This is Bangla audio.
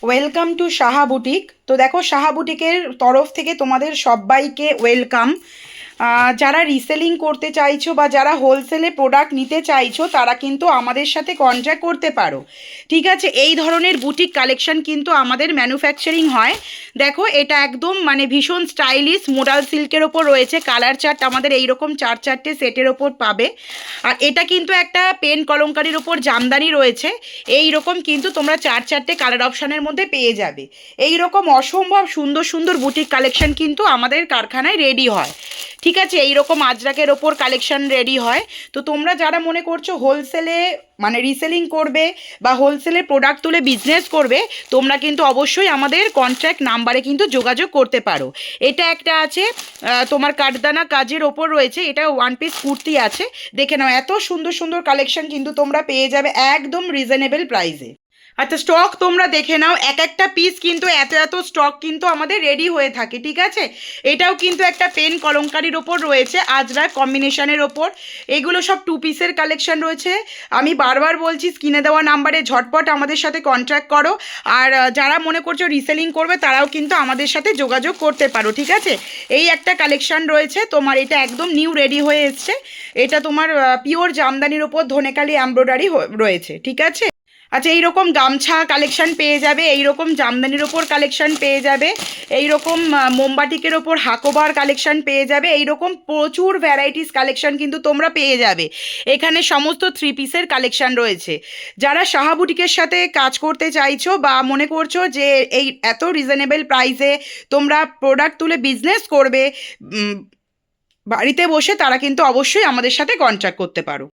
Welcome to Saha boutique. তো দেখো, সাহা বুটিকের তরফ থেকে তোমাদের সবাইকে ওয়েলকাম। যারা রিসেলিং করতে চাইছো বা যারা হোলসেলে প্রোডাক্ট নিতে চাইছো তারা কিন্তু আমাদের সাথে কন্ট্যাক্ট করতে পারো। ঠিক আছে, এই ধরনের বুটিক কালেকশন কিন্তু আমাদের ম্যানুফ্যাকচারিং হয়। দেখো, এটা একদম মানে ভীষণ স্টাইলিশ মোডাল সিল্কের ওপর রয়েছে। কালার চার্ট আমাদের এইরকম 4-4টে সেটের ওপর পাবে। আর এটা কিন্তু একটা পেন কলমকারির ওপর জামদানি রয়েছে। এই রকম কিন্তু তোমরা 4-4টে কালার অপশানের মধ্যে পেয়ে যাবে। এই রকম অসম্ভব সুন্দর সুন্দর বুটিক কালেকশন কিন্তু আমাদের কারখানায় রেডি হয়। ঠিক আছে, এই রকম আজরাকের ওপর কালেকশন রেডি হয়। তো তোমরা যারা মনে করছো হোলসেলে মানে রিসেলিং করবে বা হোলসেলে প্রোডাক্ট তুলে বিজনেস করবে, তোমরা কিন্তু অবশ্যই আমাদের কন্ট্যাক্ট নাম্বারে কিন্তু যোগাযোগ করতে পারো। এটা একটা আছে তোমার কাঠদানা কাজের ওপর রয়েছে, এটা ওয়ান পিস কুর্তি আছে। দেখে নাও, এত সুন্দর সুন্দর কালেকশন কিন্তু তোমরা পেয়ে যাবে একদম রিজনেবল প্রাইসে। আচ্ছা, স্টক তোমরা দেখে নাও, এক একটা পিস কিন্তু এত এত স্টক কিন্তু আমাদের রেডি হয়ে থাকে। ঠিক আছে, এটাও কিন্তু একটা পেন কলমকারির ওপর রয়েছে, আজরাক কম্বিনেশনের ওপর। এগুলো সব 2 পিসের কালেকশন রয়েছে। আমি বারবার বলছি, স্ক্রিনে দেওয়া নাম্বারে ঝটপট আমাদের সাথে কন্ট্যাক্ট করো। আর যারা মনে করছো রিসেলিং করবে তারাও কিন্তু আমাদের সাথে যোগাযোগ করতে পারো। ঠিক আছে, এই একটা কালেকশন রয়েছে তোমার, এটা একদম নিউ রেডি হয়ে এসছে। এটা তোমার পিওর জামদানির ওপর ধনেকালি এমব্রয়ডারি রয়েছে। ঠিক আছে। আচ্ছা, এইরকম গামছা কালেকশন পেয়ে যাবে, এইরকম জামদানির ওপর কালেকশন পেয়ে যাবে, এইরকম মোমবাটিকের ওপর হাকোবার কালেকশন পেয়ে যাবে। এইরকম প্রচুর ভ্যারাইটিস কালেকশন কিন্তু তোমরা পেয়ে যাবে। এখানে সমস্ত 3 পিসের কালেকশন রয়েছে। যারা সাহা বুটিকের সাথে কাজ করতে চাইছো বা মনে করছো যে এই এত রিজনেবল প্রাইসে তোমরা প্রোডাক্ট তুলে বিজনেস করবে বাড়িতে বসে, তারা কিন্তু অবশ্যই আমাদের সাথে কন্ট্যাক্ট করতে পারো।